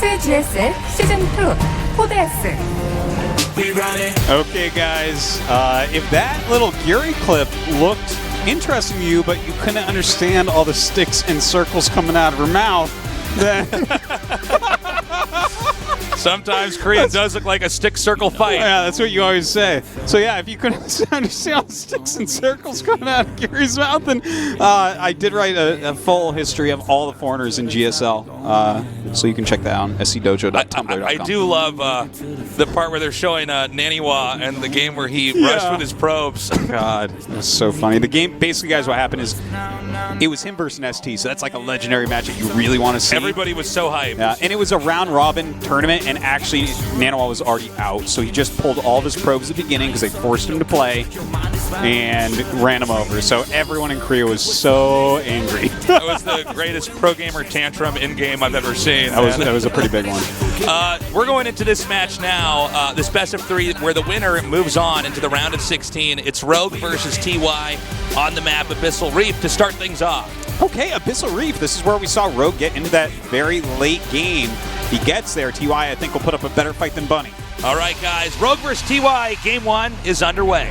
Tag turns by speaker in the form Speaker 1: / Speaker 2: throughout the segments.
Speaker 1: 매치3 GSL 시즌2 코드 S.
Speaker 2: Okay, guys, if that little Geary clip looked interesting to you, but you couldn't understand all the sticks and circles coming out of her mouth, then
Speaker 3: sometimes Korea does look like a stick circle fight.
Speaker 2: Yeah, that's what you always say. So yeah, if you couldn't understand all the sticks and circles coming out of Gary's mouth, then I did write a full history of all the foreigners in GSL, so you can check that out on scdojo.tumblr.com.
Speaker 3: I do love the part where they're showing Naniwa and the game where he rushed with his probes.
Speaker 2: God, that's so funny. The game, basically, guys, what happened is it was him versus ST, so that's like a legendary match that you really want to see.
Speaker 3: Everybody was so hyped.
Speaker 2: Yeah, and it was a round-robin tournament, and actually, Nanawa was already out, so he just pulled all of his probes at the beginning because they forced him to play and ran him over. So everyone in Korea was so angry.
Speaker 3: That was the greatest pro gamer tantrum in-game I've ever seen.
Speaker 2: That was a pretty big one.
Speaker 3: We're going into this match now, this best of 3, where the winner moves on into the round of 16. It's Rogue versus TY on the map Abyssal Reef to start things off.
Speaker 2: Okay, Abyssal Reef. This is where we saw Rogue get into that very late game. He gets there. TY, I think, will put up a better fight than Bunny.
Speaker 3: All right, guys. Rogue versus TY, game 1 is underway.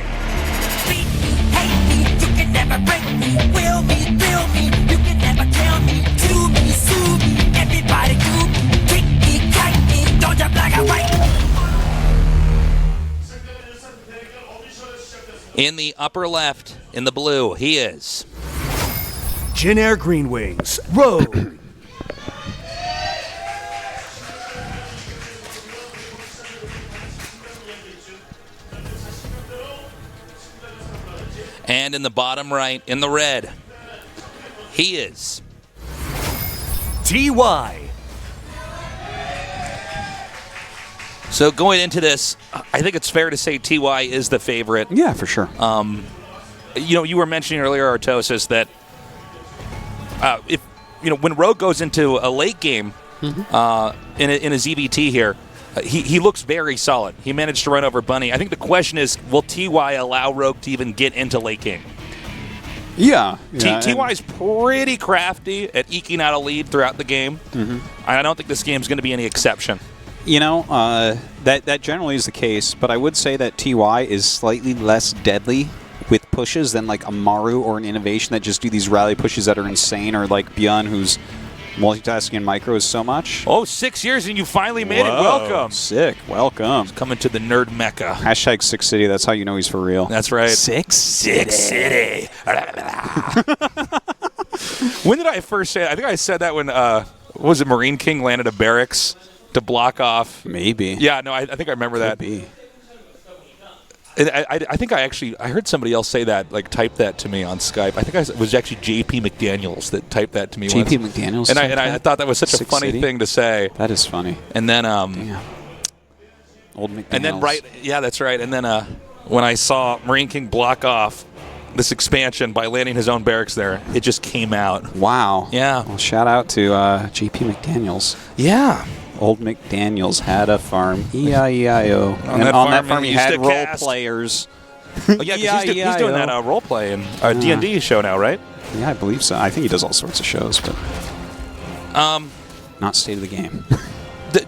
Speaker 3: In the upper left, in the blue, he is
Speaker 4: Jin Air Green Wings, Rogue.
Speaker 3: And in the bottom right, in the red, he is
Speaker 4: TY.
Speaker 3: So going into this, I think it's fair to say TY is the favorite.
Speaker 2: Yeah, for sure.
Speaker 3: You were mentioning earlier, Artosis, that if when Rogue goes into a late game in a ZBT here, he looks very solid. He managed to run over Bunny. I think the question is, will TY allow Rogue to even get into late game?
Speaker 2: Yeah.
Speaker 3: TY is pretty crafty at eking out a lead throughout the game. I don't think this game is going to be any exception.
Speaker 2: That generally is the case, but I would say that TY is slightly less deadly with pushes than like a Maru or an Innovation that just do these rally pushes that are insane, or like Byun, who's multitasking micros so much.
Speaker 3: Oh, 6 years and you finally made it. Welcome.
Speaker 2: Sick. Welcome.
Speaker 3: Coming to the nerd mecca.
Speaker 2: Hashtag 6 City. That's how you know he's for real.
Speaker 3: That's right.
Speaker 2: 6 City.
Speaker 3: When did I first say it? I think I said that when, was it Marine King landed a barracks to block off?
Speaker 2: Maybe.
Speaker 3: Yeah, no, I think I remember that.
Speaker 2: Could be.
Speaker 3: I think I heard somebody else say that, like type that to me on Skype. I think it was actually JP McDaniels that typed that to me once.
Speaker 2: JP McDaniels?
Speaker 3: And I thought that was such a
Speaker 2: 6
Speaker 3: funny
Speaker 2: City?
Speaker 3: thing to say.
Speaker 2: That is funny.
Speaker 3: And then,
Speaker 2: Damn. Old McDaniels.
Speaker 3: And then, yeah, that's right. And then when I saw Marine King block off this expansion by landing his own barracks there, it just came out.
Speaker 2: Wow.
Speaker 3: Yeah.
Speaker 2: Well, shout out to JP McDaniels.
Speaker 3: Yeah.
Speaker 2: Old McDaniels had a farm, E-I-E-I-O. And on that farm he had role players.
Speaker 3: Oh, yeah, 'cause he's doing that role play in D&D show now, right?
Speaker 2: Yeah, I believe so. I think he does all sorts of shows, but not State of the Game.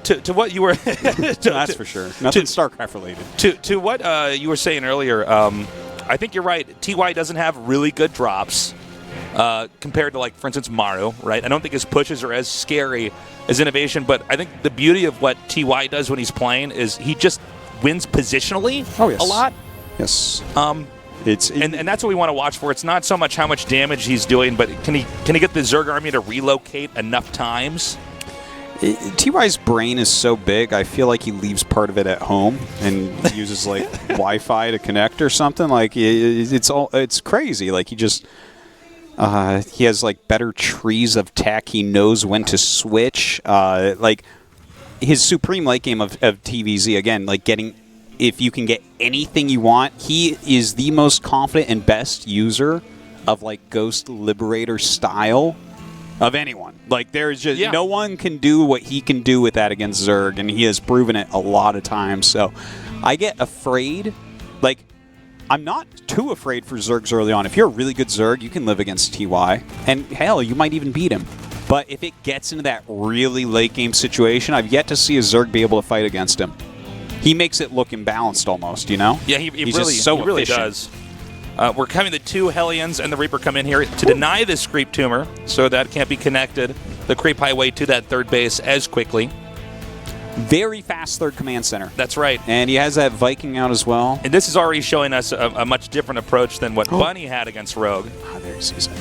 Speaker 3: To what you were...
Speaker 2: That's for sure. Nothing StarCraft related.
Speaker 3: To what you were saying earlier, I think you're right. TY doesn't have really good drops compared to, like, for instance, Maru, right? I don't think his pushes are as scary as Innovation, but I think the beauty of what TY does when he's playing is he just wins positionally a lot.
Speaker 2: Yes.
Speaker 3: And that's what we want to watch for. It's not so much how much damage he's doing, but can he get the Zerg army to relocate enough times?
Speaker 2: TY's brain is so big, I feel like he leaves part of it at home and uses like Wi-Fi to connect or something. Like it's crazy. Like he just he has like better trees of tech. He knows when to switch. Like his supreme late game of TVZ again, like if you can get anything you want, he is the most confident and best user of like Ghost Liberator style of anyone. Like there's just no one can do what he can do with that against Zerg, and he has proven it a lot of times. So I get afraid. Like I'm not too afraid for Zergs early on. If you're a really good Zerg, you can live against TY, and hell, you might even beat him. But if it gets into that really late game situation, I've yet to see a Zerg be able to fight against him. He makes it look imbalanced almost, you know?
Speaker 3: Yeah, he
Speaker 2: He's
Speaker 3: really,
Speaker 2: just so
Speaker 3: he really
Speaker 2: efficient.
Speaker 3: does. We're having the 2 Hellions and the Reaper come in here to deny this Creep Tumor, so that can't be connected, the Creep Highway, to that third base as quickly.
Speaker 2: Very fast third command center.
Speaker 3: That's right.
Speaker 2: And he has that Viking out as well.
Speaker 3: And this is already showing us a much different approach than what Bunny had against Rogue.
Speaker 2: Ah, there he sees it.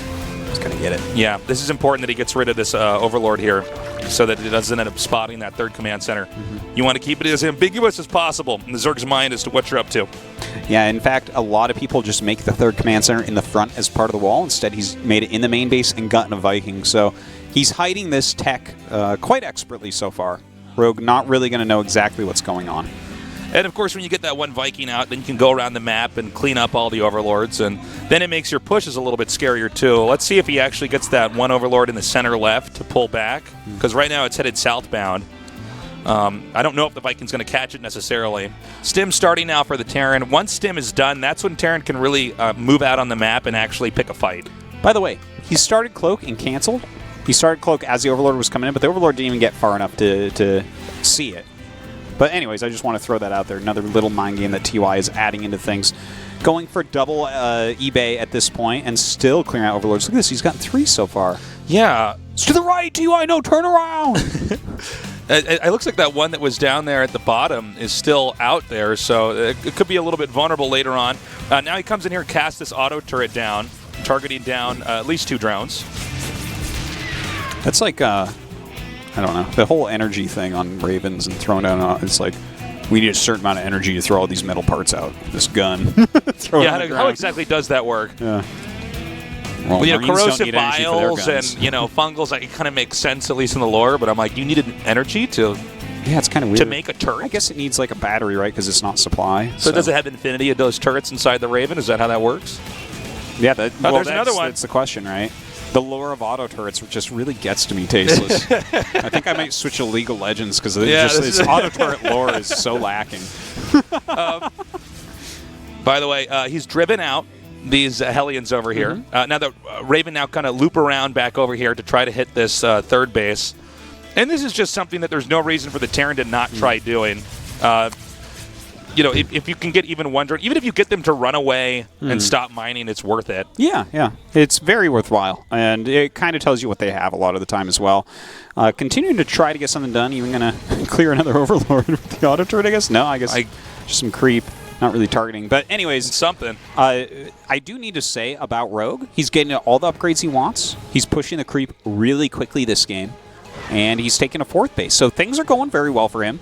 Speaker 2: He's going to get it.
Speaker 3: Yeah, this is important that he gets rid of this Overlord here so that it doesn't end up spotting that third command center. You want to keep it as ambiguous as possible in the Zerg's mind as to what you're up to.
Speaker 2: Yeah, in fact, a lot of people just make the third command center in the front as part of the wall. Instead, he's made it in the main base and gotten a Viking. So he's hiding this tech quite expertly so far. Rogue not really going to know exactly what's going on.
Speaker 3: And of course, when you get that one Viking out, then you can go around the map and clean up all the Overlords, and then it makes your pushes a little bit scarier too. Let's see if he actually gets that one Overlord in the center left to pull back, because right now it's headed southbound. I don't know if the Viking's going to catch it necessarily. Stim starting now for the Terran. Once Stim is done, that's when Terran can really move out on the map and actually pick a fight.
Speaker 2: By the way, he started Cloak and canceled. He started Cloak as the Overlord was coming in, but the Overlord didn't even get far enough to see it. But anyways, I just want to throw that out there. Another little mind game that TY is adding into things. Going for double eBay at this point and still clearing out Overlords. Look at this. He's gotten 3 so far.
Speaker 3: Yeah.
Speaker 2: It's to the right, TY. No, turn around.
Speaker 3: It looks like that one that was down there at the bottom is still out there, so it could be a little bit vulnerable later on. Now he comes in here and casts this auto turret down, targeting down at least 2 drones.
Speaker 2: That's like, I don't know, the whole energy thing on Ravens and throwing down, it's like, we need a certain amount of energy to throw all these metal parts out. This gun. Throw it on the
Speaker 3: How
Speaker 2: ground.
Speaker 3: exactly does that work?
Speaker 2: Yeah. Well,
Speaker 3: Well,
Speaker 2: Marines don't
Speaker 3: corrosive
Speaker 2: need energy for their
Speaker 3: biles
Speaker 2: guns.
Speaker 3: and fungals, like, it kind of makes sense, at least in the lore, but I'm like, you needed energy to
Speaker 2: Yeah, it's kind of weird.
Speaker 3: to make a turret?
Speaker 2: I guess it needs like a battery, right? Because it's not supply.
Speaker 3: So does it have infinity of those turrets inside the Raven? Is that how that works?
Speaker 2: Yeah,
Speaker 3: there's another one.
Speaker 2: That's the question, right? The lore of auto turrets just really gets to me tasteless. I think I might switch to League of Legends because its auto turret lore is so lacking.
Speaker 3: By the way, he's driven out these Hellions over here. Now the Raven now kind of loop around back over here to try to hit this third base. And this is just something that there's no reason for the Terran to not try doing. If you can get even one drone, even if you get them to run away and stop mining, it's worth it.
Speaker 2: Yeah. It's very worthwhile. And it kind of tells you what they have a lot of the time as well. Continuing to try to get something done. Even going to clear another Overlord with the auto turret, I guess? No, I guess just some creep. Not really targeting. But anyways,
Speaker 3: It's something.
Speaker 2: I do need to say about Rogue, he's getting all the upgrades he wants. He's pushing the creep really quickly this game. And he's taking a 4th base. So things are going very well for him.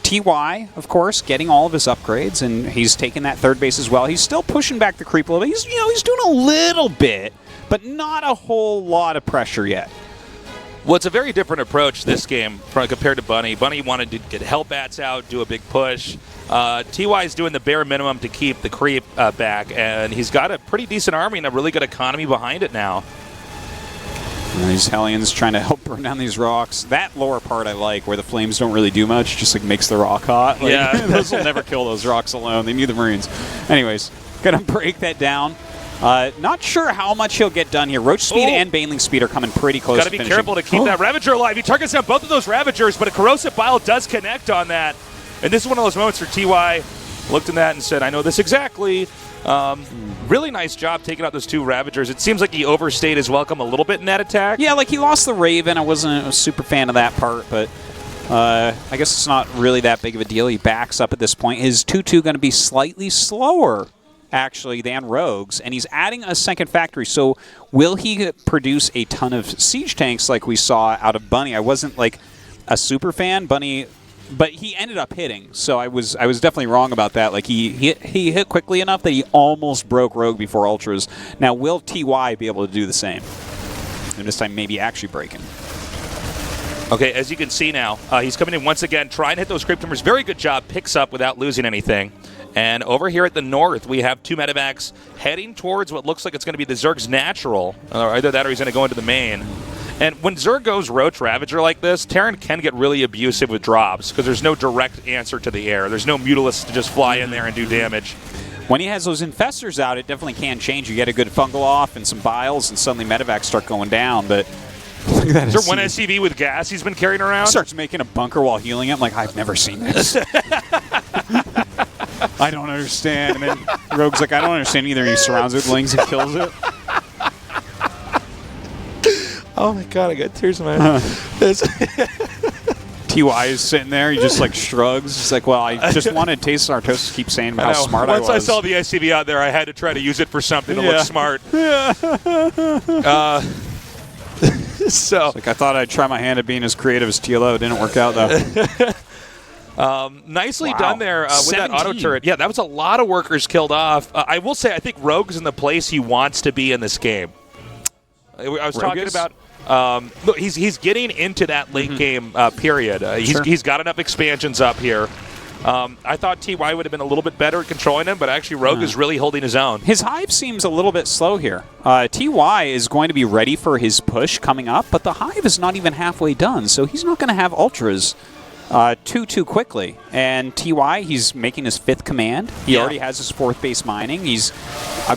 Speaker 2: TY, of course, getting all of his upgrades, and he's taking that 3rd base as well. He's still pushing back the creep a little bit. He's doing a little bit, but not a whole lot of pressure yet.
Speaker 3: Well, it's a very different approach this game compared to Bunny. Bunny wanted to get Hellbats out, do a big push. TY is doing the bare minimum to keep the creep back, and he's got a pretty decent army and a really good economy behind it now.
Speaker 2: And these Hellions trying to help burn down these rocks. That lower part I like, where the flames don't really do much, just like makes the rock hot. Like,
Speaker 3: Yeah.
Speaker 2: Those will never kill those rocks alone. They need the Marines. Anyways, gonna break that down. Not sure how much he'll get done here. Roach Speed and Baneling Speed are coming pretty close
Speaker 3: Got
Speaker 2: to
Speaker 3: to be
Speaker 2: finishing.
Speaker 3: careful to keep that Ravager alive. He targets down both of those Ravagers, but a Corrosive Bile does connect on that. And this is one of those moments for TY. Looked in that and said, I know this exactly. Really nice job taking out those 2 Ravagers. It seems like he overstayed his welcome a little bit in that attack.
Speaker 2: Yeah, like he lost the Raven. I wasn't a super fan of that part, but I guess it's not really that big of a deal. He backs up at this point. His 2-2 going to be slightly slower, actually, than Rogue's, and he's adding a 2nd factory. So will he produce a ton of siege tanks like we saw out of Bunny? I wasn't like a super fan. Bunny... But he ended up hitting, so I was definitely wrong about that. Like he hit quickly enough that he almost broke Rogue before Ultras. Now, will TY be able to do the same? And this time, maybe actually breaking.
Speaker 3: Okay, as you can see now, he's coming in once again, trying to hit those creep tumors. Very good job, picks up without losing anything. And over here at the north, we have 2 medevacs heading towards what looks like it's going to be the Zerg's natural. Either that or he's going to go into the main. And when Zerg goes Roach Ravager like this, Terran can get really abusive with drops because there's no direct answer to the air. There's no Mutalisk to just fly in there and do damage.
Speaker 2: When he has those Infestors out, it definitely can change. You get a good fungal off and some biles, and suddenly medevacs start going down. But Look at that.
Speaker 3: Is there one SCV with gas he's been carrying around?
Speaker 2: Starts making a bunker while healing it. I'm like, I've never seen this. I don't understand. And then Rogue's like, I don't understand either. He surrounds it with lings and kills it.
Speaker 3: Oh my god, I got tears in my eyes.
Speaker 2: TY is sitting there. He just like shrugs. He's like, well, I just wanted Taste Artosis keep saying about how smart I was.
Speaker 3: Once I saw the SCV out there, I had to try to use it for something to look smart. So
Speaker 2: like, I thought I'd try my hand at being as creative as TLO. It didn't work out, though.
Speaker 3: Nicely done there with that auto turret. Yeah, that was a lot of workers killed off. I will say, I think Rogue's in the place he wants to be in this game. I was talking about. Look, he's getting into that late game period. He's got enough expansions up here. I thought TY would have been a little bit better at controlling him, but actually Rogue is really holding his own.
Speaker 2: His hive seems a little bit slow here. TY is going to be ready for his push coming up, but the hive is not even halfway done, so he's not going to have ultras too quickly. And TY, he's making his 5th command. He already has his 4th base mining. He's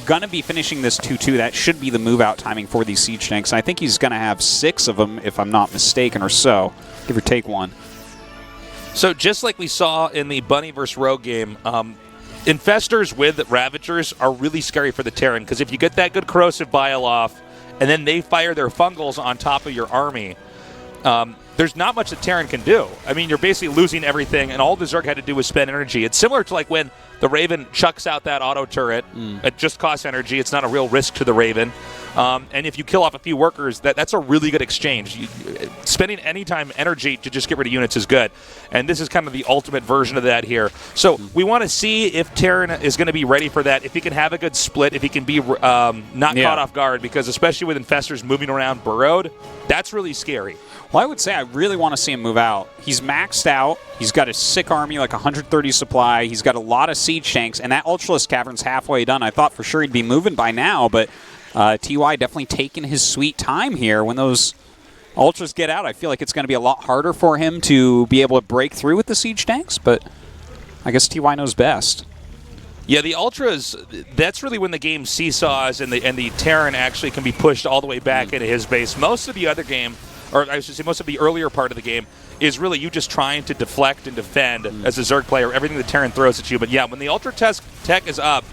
Speaker 2: going to be finishing this 2-2. That should be the move-out timing for these siege tanks. And I think he's going to have 6 of them, if I'm not mistaken, or so. Give or take 1.
Speaker 3: So just like we saw in the Bunny vs. Rogue game, Infestors with Ravagers are really scary for the Terran, because if you get that good Corrosive Bile off, and then they fire their fungals on top of your army, there's not much the Terran can do. I mean, you're basically losing everything, and all the Zerg had to do was spend energy. It's similar to like when the Raven chucks out that auto turret. It just costs energy. It's not a real risk to the Raven. And if you kill off a few workers, that's a really good exchange. Spending any time energy to just get rid of units is good. And this is kind of the ultimate version of that here. So we want to see if Terran is going to be ready for that, if he can have a good split, if he can be not caught off guard, because especially with Infestors moving around burrowed, that's really scary.
Speaker 2: Well, I would say I really want to see him move out. He's maxed out. He's got a sick army, like 130 supply. He's got a lot of siege tanks, and that Ultralisk Cavern's halfway done. I thought for sure he'd be moving by now, but TY definitely taking his sweet time here. When those Ultras get out, I feel like it's going to be a lot harder for him to be able to break through with the siege tanks, but I guess TY knows best.
Speaker 3: Yeah, the Ultras, that's really when the game seesaws and the Terran actually can be pushed all the way back into his base. Most of the other game, or I should say most of the earlier part of the game, is really you just trying to deflect and defend as a Zerg player, everything the Terran throws at you. But yeah, when the Ultra tech is up,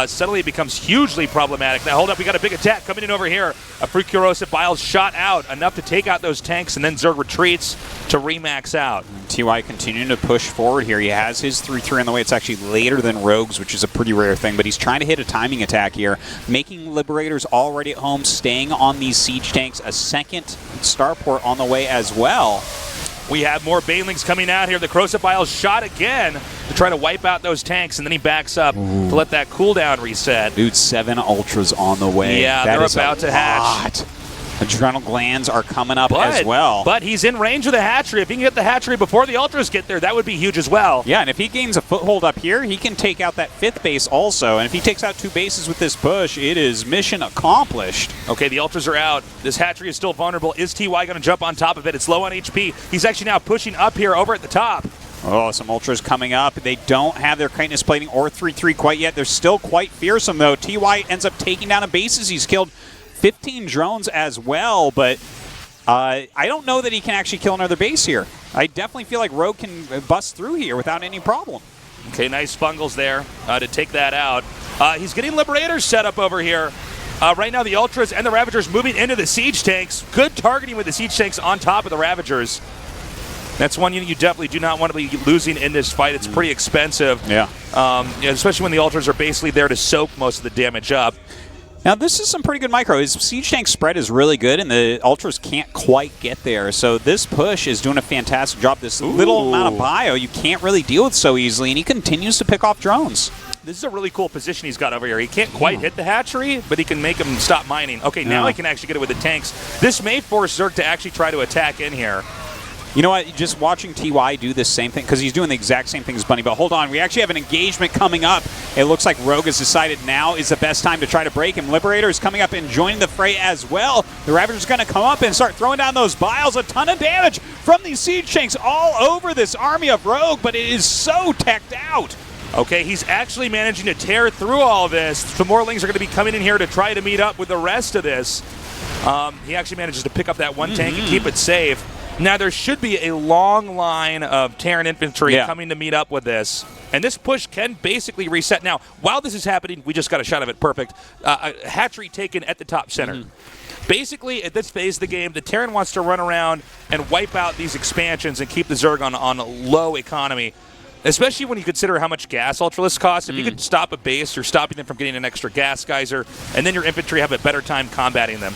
Speaker 3: suddenly it becomes hugely problematic. Now, hold up, we got a big attack coming in over here. A Fruit Corrosive Bile's shot out, enough to take out those tanks, and then Zerg retreats to remax out.
Speaker 2: TY continuing to push forward here. He has his 3-3 on the way. It's actually later than Rogues, which is a pretty rare thing, but he's trying to hit a timing attack here, making Liberators already at home, staying on these siege tanks. A second starport on the way as well.
Speaker 3: We have more Banelings coming out here. The Corrosive Bile's shot again to try to wipe out those tanks, and then he backs up to let that cooldown reset.
Speaker 2: Dude, 7 Ultras on the way.
Speaker 3: Yeah, they're about to hatch.
Speaker 2: Adrenal glands are coming up as well.
Speaker 3: But he's in range of the hatchery. If he can get the hatchery before the Ultras get there, that would be huge as well.
Speaker 2: Yeah, and if he gains a foothold up here, he can take out that 5th base also. And if he takes out 2 bases with this push, it is mission accomplished.
Speaker 3: Okay, the Ultras are out. This hatchery is still vulnerable. Is TY going to jump on top of it? It's low on HP. He's actually now pushing up here over at the top.
Speaker 2: Oh, some Ultras coming up. They don't have their Chitinous Plating or 3-3 quite yet. They're still quite fearsome, though. TY ends up taking down a bases. He's killed 15 drones as well, but I don't know that he can actually kill another base here. I definitely feel like Rogue can bust through here without any problem.
Speaker 3: Okay, nice fungals there to take that out. He's getting Liberators set up over here. Right now, the Ultras and the Ravagers moving into the siege tanks. Good targeting with the siege tanks on top of the Ravagers. That's one unit you definitely do not want to be losing in this fight. It's pretty expensive.
Speaker 2: Yeah.
Speaker 3: Especially when the Ultras are basically there to soak most of the damage up.
Speaker 2: Now, this is some pretty good micro. His siege tank spread is really good, and the Ultras can't quite get there. So this push is doing a fantastic job. This little amount of bio you can't really deal with so easily, and he continues to pick off drones.
Speaker 3: This is a really cool position he's got over here. He can't quite hit the hatchery, but he can make him stop mining. Okay, now he can actually get it with the tanks. This may force Zerg to actually try to attack in here.
Speaker 2: You know what? Just watching TY do this same thing, because he's doing the exact same thing as Bunny. But hold on, we actually have an engagement coming up. It looks like Rogue has decided now is the best time to try to break him. Liberator is coming up and joining the fray as well. The Ravager's going to come up and start throwing down those biles. A ton of damage from these siege tanks all over this army of Rogue, but it is so teched out.
Speaker 3: Okay, he's actually managing to tear through all this. Some more lings are going to be coming in here to try to meet up with the rest of this. He actually manages to pick up that one tank and keep it safe. Now, there should be a long line of Terran infantry coming to meet up with this. And this push can basically reset. Now, while this is happening, we just got a shot of it. Perfect. A hatchery taken at the top center. Basically, at this phase of the game, the Terran wants to run around and wipe out these expansions and keep the Zerg on low economy, especially when you consider how much gas Ultralisk costs. If you could stop a base, you're stopping them from getting an extra gas geyser, and then your infantry have a better time combating them.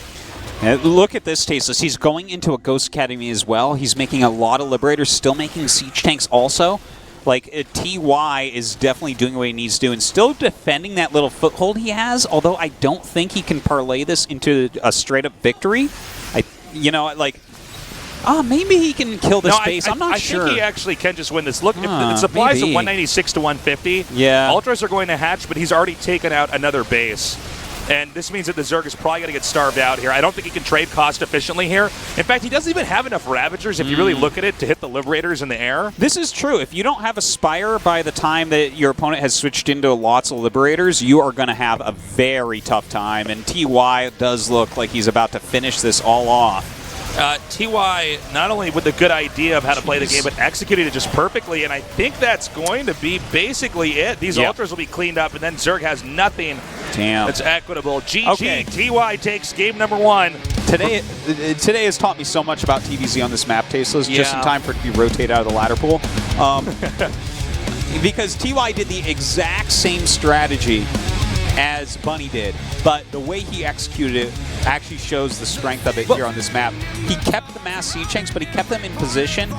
Speaker 2: And look at this, Tasteless. He's going into a Ghost Academy as well. He's making a lot of Liberators, still making Siege Tanks also. Like, TY is definitely doing what he needs to do and still defending that little foothold he has, although I don't think he can parlay this into a straight-up victory. Maybe he can kill this base. I'm not sure.
Speaker 3: I think he actually can just win this. Look, if the supplies
Speaker 2: maybe.
Speaker 3: of 196 to 150,
Speaker 2: yeah.
Speaker 3: Ultras are going to hatch, but he's already taken out another base. And this means that the Zerg is probably going to get starved out here. I don't think he can trade cost efficiently here. In fact, he doesn't even have enough Ravagers, if you really look at it, to hit the Liberators in the air.
Speaker 2: This is true. If you don't have a Spire by the time that your opponent has switched into lots of Liberators, you are going to have a very tough time. And TY does look like he's about to finish this all off.
Speaker 3: TY not only with the good idea of how to play the game, but executed it just perfectly, and I think that's going to be basically it. These Ultras will be cleaned up, and then Zerg has nothing that's equitable. GG,
Speaker 2: okay.
Speaker 3: TY takes game number 1.
Speaker 2: Today has taught me so much about TVZ on this map, Tasteless, just in time for it to be rotated out of the ladder pool. Because TY did the exact same strategy as Bunny did, but the way he executed it actually shows the strength of it here on this map. He kept the mass siege tanks, but he kept them in position,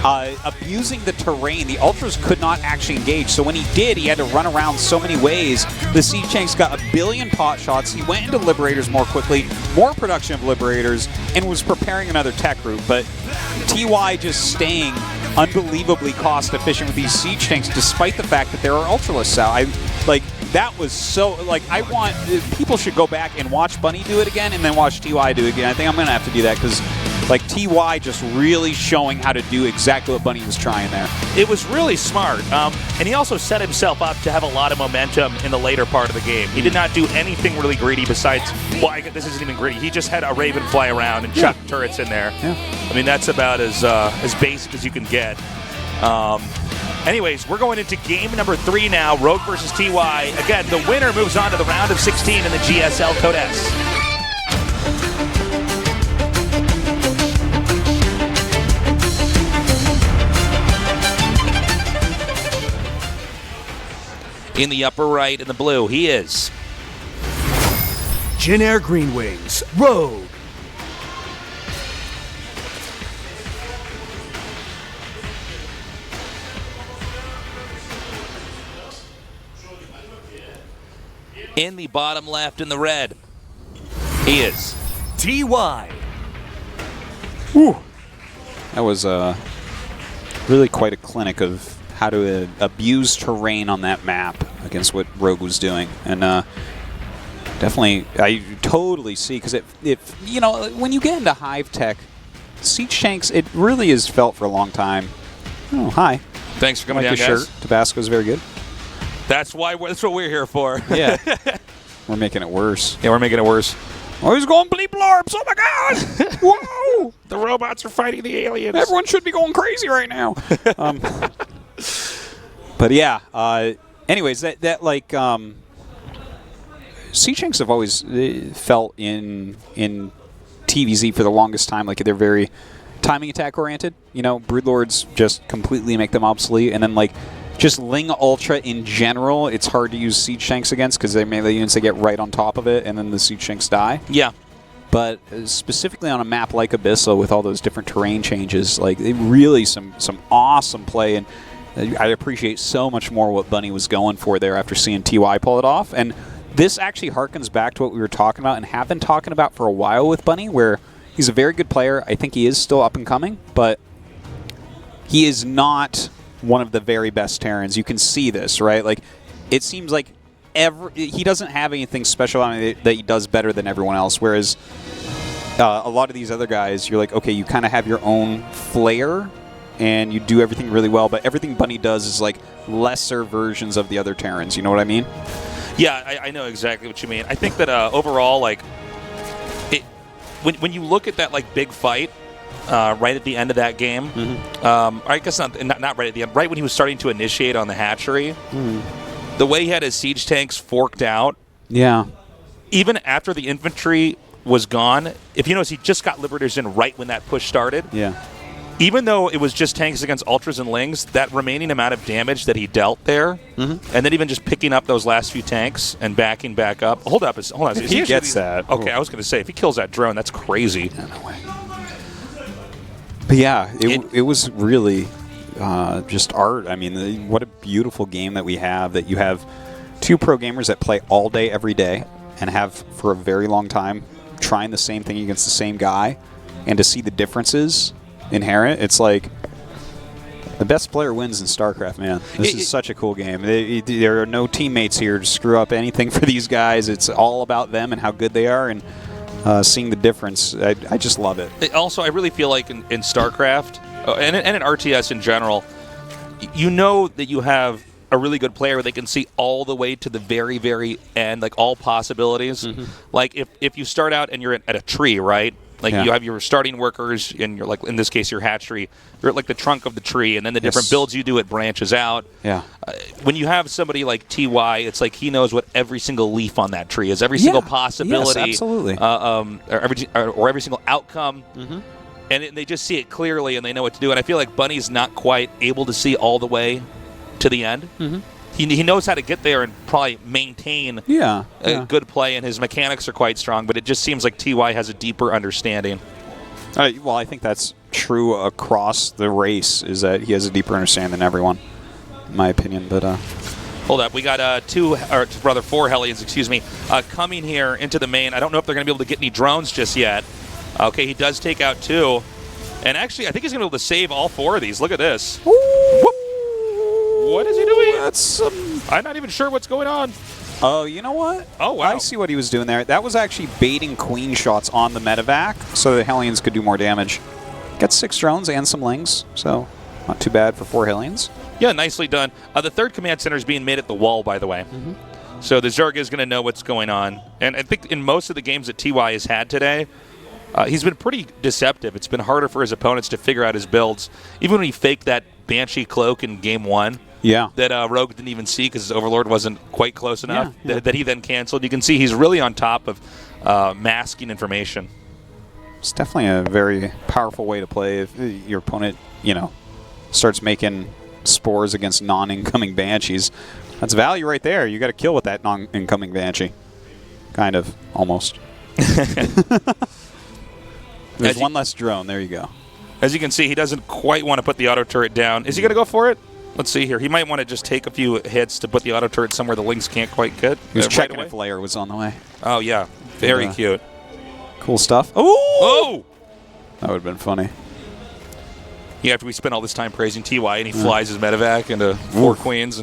Speaker 2: abusing the terrain. The Ultras could not actually engage, so when he did, he had to run around so many ways. The siege tanks got a billion pot shots. He went into Liberators more quickly, more production of Liberators, and was preparing another tech route, but TY just staying unbelievably cost efficient with these siege tanks, despite the fact that there are Ultralisks out. That was so, I want, people should go back and watch Bunny do it again and then watch TY do it again. I think I'm going to have to do that because, TY just really showing how to do exactly what Bunny was trying there.
Speaker 3: It was really smart, and he also set himself up to have a lot of momentum in the later part of the game. He did not do anything really greedy besides, this isn't even greedy. He just had a Raven fly around and chuck turrets in there.
Speaker 2: Yeah.
Speaker 3: I mean, that's about as basic as you can get. Anyways, we're going into game number 3 now, Rogue versus TY. Again, the winner moves on to the round of 16 in the GSL Code S. In the upper right, in the blue, he is
Speaker 4: Jin Air Green Wings, Rogue.
Speaker 3: in the bottom left in the red. He is
Speaker 4: TY.
Speaker 2: Whew. That was really quite a clinic of how to abuse terrain on that map against what Rogue was doing. And definitely, I totally see, because you know, when you get into Hive Tech, siege tanks, it really is felt for a long time. Oh, hi.
Speaker 3: Thanks for coming
Speaker 2: down,
Speaker 3: guys.
Speaker 2: Your shirt. Tabasco's very good.
Speaker 3: That's what we're here for.
Speaker 2: Yeah. We're making it worse.
Speaker 3: Yeah, we're making it worse.
Speaker 2: Oh, he's going bleep blarps. Oh, my God. Whoa.
Speaker 3: The robots are fighting the aliens.
Speaker 2: Everyone should be going crazy right now. But yeah, anyways, that like, siege tanks have always felt in TVZ for the longest time like they're very timing attack oriented. You know, Broodlords just completely make them obsolete, and then like just Ling Ultra in general, it's hard to use siege tanks against because they melee units, they get right on top of it, and then the siege tanks die.
Speaker 3: Yeah.
Speaker 2: But specifically on a map like Abyssal with all those different terrain changes, like it really some awesome play, and I appreciate so much more what Bunny was going for there after seeing TY pull it off. And this actually harkens back to what we were talking about and have been talking about for a while with Bunny, where he's a very good player. I think he is still up and coming, but he is not one of the very best Terrans. You can see this, right? Like, it seems like he doesn't have anything special on it that he does better than everyone else, whereas a lot of these other guys, you're like, okay, you kind of have your own flair, and you do everything really well, but everything Bunny does is like lesser versions of the other Terrans. You know what I mean?
Speaker 3: Yeah, I know exactly what you mean. I think that overall, like, when you look at that like big fight right at the end of that game, I guess not right at the end, right when he was starting to initiate on the hatchery, the way he had his siege tanks forked out.
Speaker 2: Yeah.
Speaker 3: Even after the infantry was gone, if you notice, he just got Liberators in right when that push started.
Speaker 2: Yeah.
Speaker 3: Even though it was just tanks against Ultras and Lings, that remaining amount of damage that he dealt there, and then even just picking up those last few tanks and backing back up. Hold on. Is
Speaker 2: he gets that.
Speaker 3: Okay, I was going to say, if he kills that drone, that's crazy.
Speaker 2: Yeah, no way. But yeah, it was really just art. I mean, what a beautiful game that we have, that you have two pro gamers that play all day, every day, and have for a very long time trying the same thing against the same guy, and to see the differences inherent, it's like the best player wins in StarCraft, man. This is such a cool game. There are no teammates here to screw up anything for these guys. It's all about them and how good they are, and seeing the difference. I just love it.
Speaker 3: Also, I really feel like in StarCraft, and in RTS in general, you know that you have a really good player where they can see all the way to the very, very end, like all possibilities. Like if you start out and you're at a tree, right? Like you have your starting workers, and you're like, in this case, your hatchery. You're at like the trunk of the tree, and then the different builds you do, it branches out.
Speaker 2: Yeah.
Speaker 3: When you have somebody like TY, it's like he knows what every single leaf on that tree is, every single possibility,
Speaker 2: yes, absolutely,
Speaker 3: or every single outcome, and they just see it clearly, and they know what to do. And I feel like Bunny's not quite able to see all the way to the end. He knows how to get there and probably maintain a good play, and his mechanics are quite strong, but it just seems like TY has a deeper understanding.
Speaker 2: Well, I think that's true across the race, is that he has a deeper understanding than everyone, in my opinion. But
Speaker 3: hold up, we got four Hellions, coming here into the main. I don't know if they're going to be able to get any drones just yet. Okay, he does take out two, and actually I think he's going to be able to save all four of these. Look at this. Whoop. What is he doing? I'm not even sure what's going on.
Speaker 2: Oh, you know what?
Speaker 3: Oh, wow.
Speaker 2: I see what he was doing there. That was actually baiting queen shots on the medevac so the Hellions could do more damage. Got 6 drones and some Lings, so not too bad for 4 Hellions.
Speaker 3: Yeah, nicely done. The third command center is being made at the wall, by the way. So the Zerg is going to know what's going on. And I think in most of the games that TY has had today, he's been pretty deceptive. It's been harder for his opponents to figure out his builds. Even when he faked that Banshee cloak in game 1.
Speaker 2: Yeah.
Speaker 3: That Rogue didn't even see because his Overlord wasn't quite close enough, that he then canceled. You can see he's really on top of masking information.
Speaker 2: It's definitely a very powerful way to play if your opponent, starts making spores against non-incoming Banshees. That's value right there. You got to kill with that non-incoming Banshee. Kind of, almost. There's one less drone. There you go.
Speaker 3: As you can see, he doesn't quite want to put the auto turret down. Is he going to go for it? Let's see here. He might want to just take a few hits to put the auto turret somewhere the Lynx can't quite get.
Speaker 2: He was checking if Lair was on the way.
Speaker 3: Oh, yeah. Very cute.
Speaker 2: Cool stuff.
Speaker 3: Oh!
Speaker 2: That would have been funny.
Speaker 3: Yeah, after we spent all this time praising TY, and he flies his medevac into 4 queens.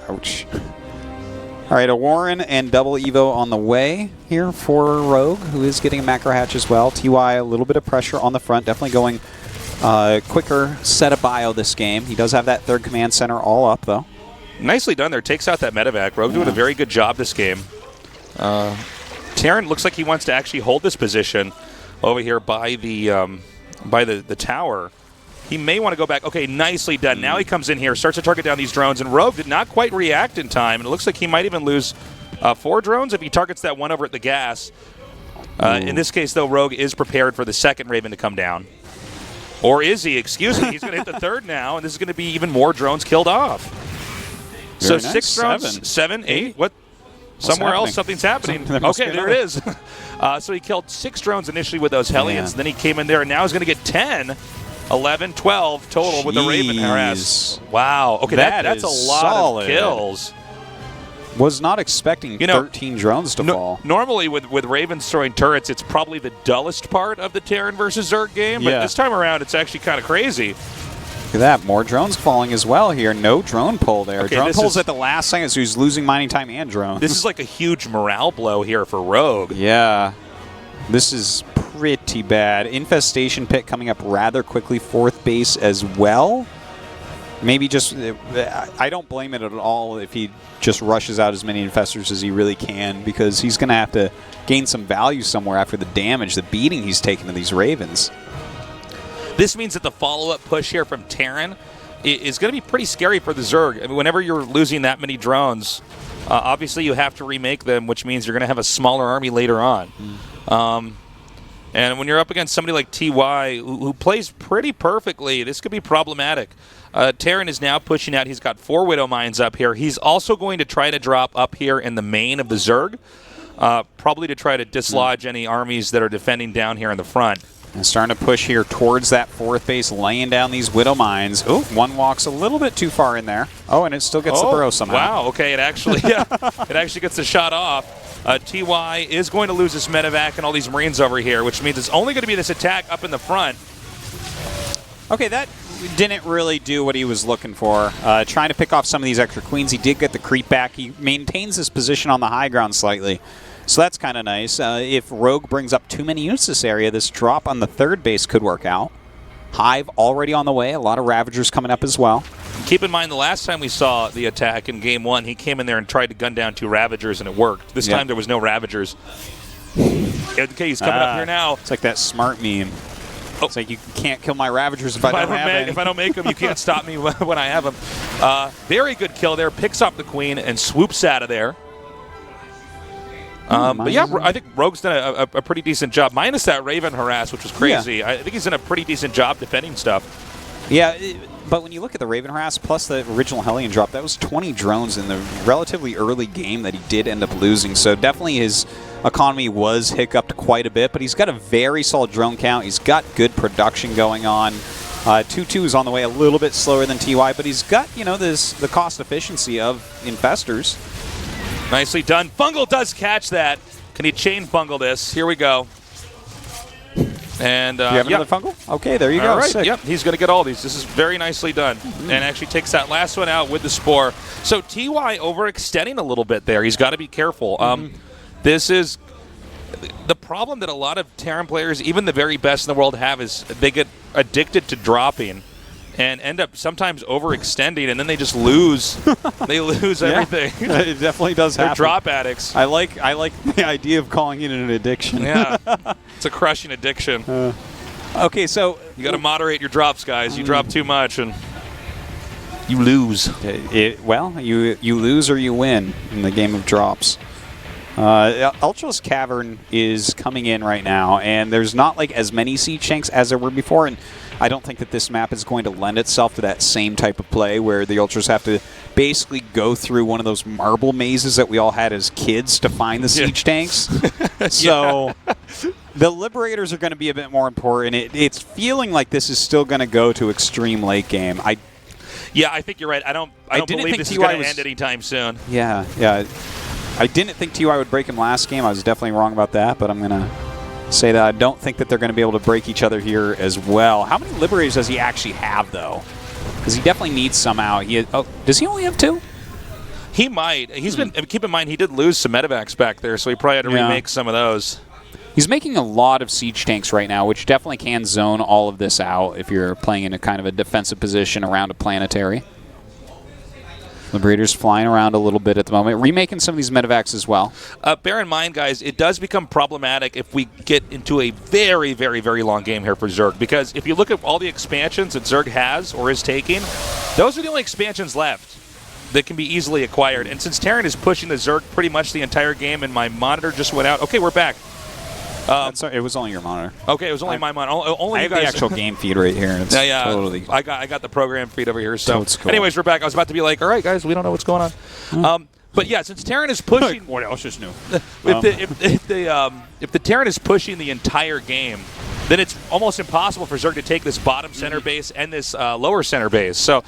Speaker 2: Ouch. All right, a Warren and double Evo on the way here for Rogue, who is getting a macro hatch as well. TY, a little bit of pressure on the front, definitely going quicker set of bio this game. He does have that third command center all up, though. Nicely
Speaker 3: done there. Takes out that medevac. Rogue doing a very good job this game. Terran looks like he wants to actually hold this position over here by the tower. He may want to go back. Okay, nicely done. Now he comes in here, starts to target down these drones, and Rogue did not quite react in time. And it looks like he might even lose 4 drones if he targets that one over at the gas. In this case, though, Rogue is prepared for the second Raven to come down. Or is he? Excuse me. He's going to hit the third now, and this is going to be even more drones killed off.
Speaker 2: Very
Speaker 3: so
Speaker 2: nice.
Speaker 3: 6 drones, 7, 8. What? Somewhere
Speaker 2: happening?
Speaker 3: Else, something's happening.
Speaker 2: Okay,
Speaker 3: there it is. So he killed 6 drones initially with those Hellions. Then he came in there, and now he's going to get 10, 11, 12 total with the Raven harass. Wow. Okay, that's a lot
Speaker 2: solid.
Speaker 3: Of kills.
Speaker 2: Was not expecting 13 drones to fall.
Speaker 3: Normally, with Ravens throwing turrets, it's probably the dullest part of the Terran versus Zerg game. But this time around, it's actually kind of crazy.
Speaker 2: Look at that. More drones falling as well here. No drone pull there. Okay, drone pulls at the last second, so he's losing mining time and drones.
Speaker 3: This is like a huge morale blow here for Rogue.
Speaker 2: Yeah. This is pretty bad. Infestation pit coming up rather quickly. 4th base as well. Maybe just, I don't blame it at all if he just rushes out as many infestors as he really can, because he's going to have to gain some value somewhere after the damage, the beating he's taken to these Ravens.
Speaker 3: This means that the follow-up push here from Terran is going to be pretty scary for the Zerg. I mean, whenever you're losing that many drones, obviously you have to remake them, which means you're going to have a smaller army later on. And when you're up against somebody like TY, who plays pretty perfectly, this could be problematic. Terran is now pushing out. He's got 4 Widow Mines up here. He's also going to try to drop up here in the main of the Zerg, probably to try to dislodge any armies that are defending down here in the front.
Speaker 2: And starting to push here towards that 4th base, laying down these Widow Mines. Oh, one walks a little bit too far in there. Oh, and it still gets the burrow somehow.
Speaker 3: Wow, okay, it actually it actually gets the shot off. TY is going to lose his medevac and all these Marines over here, which means it's only going to be this attack up in the front.
Speaker 2: Okay, that didn't really do what he was looking for. Trying to pick off some of these extra queens. He did get the creep back. He maintains his position on the high ground slightly. So that's kind of nice. If Rogue brings up too many units this area, this drop on the 3rd base could work out. Hive already on the way. A lot of Ravagers coming up as well.
Speaker 3: Keep in mind, the last time we saw the attack in Game 1, he came in there and tried to gun down 2 Ravagers, and it worked. This time there was no Ravagers. Okay, he's coming up here now.
Speaker 2: It's like that smart meme. Oh. It's like, you can't kill my Ravagers if I don't have any.
Speaker 3: If I don't make them, you can't stop me when I have them. Very good kill there. Picks up the Queen and swoops out of there. But yeah, I think Rogue's done a pretty decent job, minus that Raven harass, which was crazy. Yeah. I think he's done a pretty decent job defending stuff.
Speaker 2: Yeah, but when you look at the Raven harass plus the original Hellion drop, that was 20 drones in the relatively early game that he did end up losing. So definitely his economy was hiccuped quite a bit, but he's got a very solid drone count. He's got good production going on. 2-2 is on the way, a little bit slower than TY, but he's got, you know, the cost efficiency of Infestors.
Speaker 3: Nicely done. Fungal does catch that. Can he chain Fungal this? Here we go. And
Speaker 2: you have another Fungal? Okay, there you go.
Speaker 3: All right.
Speaker 2: Sick.
Speaker 3: Yep, he's going to get all these. This is very nicely done. And actually takes that last one out with the Spore. So TY overextending a little bit there. He's got to be careful. This is the problem that a lot of Terran players, even the very best in the world, have is they get addicted to dropping and end up sometimes overextending, and then they just lose. They lose everything.
Speaker 2: It definitely does happen.
Speaker 3: They're drop addicts.
Speaker 2: I like the idea of calling it an addiction.
Speaker 3: Yeah, it's a crushing addiction.
Speaker 2: Okay, so
Speaker 3: you got to moderate your drops, guys. You drop too much, and you lose.
Speaker 2: Well, you lose or you win in the game of drops. Ultra's Cavern is coming in right now, and there's not like as many siege tanks as there were before, and I don't think that this map is going to lend itself to that same type of play where the Ultras have to basically go through one of those marble mazes that we all had as kids to find the siege tanks. So the Liberators are going to be a bit more important. It's feeling like this is still going to go to extreme late game.
Speaker 3: Yeah, I think you're right. I don't believe this is going to end anytime soon.
Speaker 2: Yeah. I didn't think TY would break him last game. I was definitely wrong about that, but I'm going to say that I don't think that they're going to be able to break each other here as well. How many Liberators does he actually have, though? Because he definitely needs some out. Does he only have 2?
Speaker 3: He might. He's been. Keep in mind, he did lose some medevacs back there, so he probably had to remake some of those.
Speaker 2: He's making a lot of siege tanks right now, which definitely can zone all of this out if you're playing in a kind of a defensive position around a planetary. Liberators flying around a little bit at the moment, remaking some of these medevacs as well.
Speaker 3: Bear in mind, guys, it does become problematic if we get into a very, very, very long game here for Zerg, because if you look at all the expansions that Zerg has or is taking, those are the only expansions left that can be easily acquired. And since Terran is pushing the Zerg pretty much the entire game, and my monitor just went out. Okay, we're back.
Speaker 2: It was only your monitor.
Speaker 3: Okay, it was only my monitor. Only
Speaker 2: I have the actual game feed right here. It's totally.
Speaker 3: I got the program feed over here. So,
Speaker 2: cool.
Speaker 3: Anyways, we're back. I was about to be like, all right, guys, we don't know what's going on. But yeah, since Terran is pushing,
Speaker 2: what else is new?
Speaker 3: If the Terran is pushing the entire game, then it's almost impossible for Zerg to take this bottom center base and this lower center base. So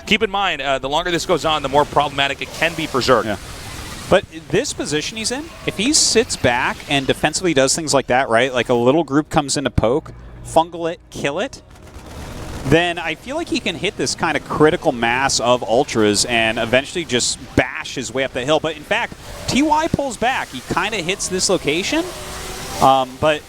Speaker 3: keep in mind, the longer this goes on, the more problematic it can be for Zerg.
Speaker 2: Yeah. But this position he's in, if he sits back and defensively does things like that, right, like a little group comes in to poke, fungal it, kill it, then I feel like he can hit this kind of critical mass of Ultras and eventually just bash his way up the hill. But in fact, TY pulls back. He kind of hits this location, but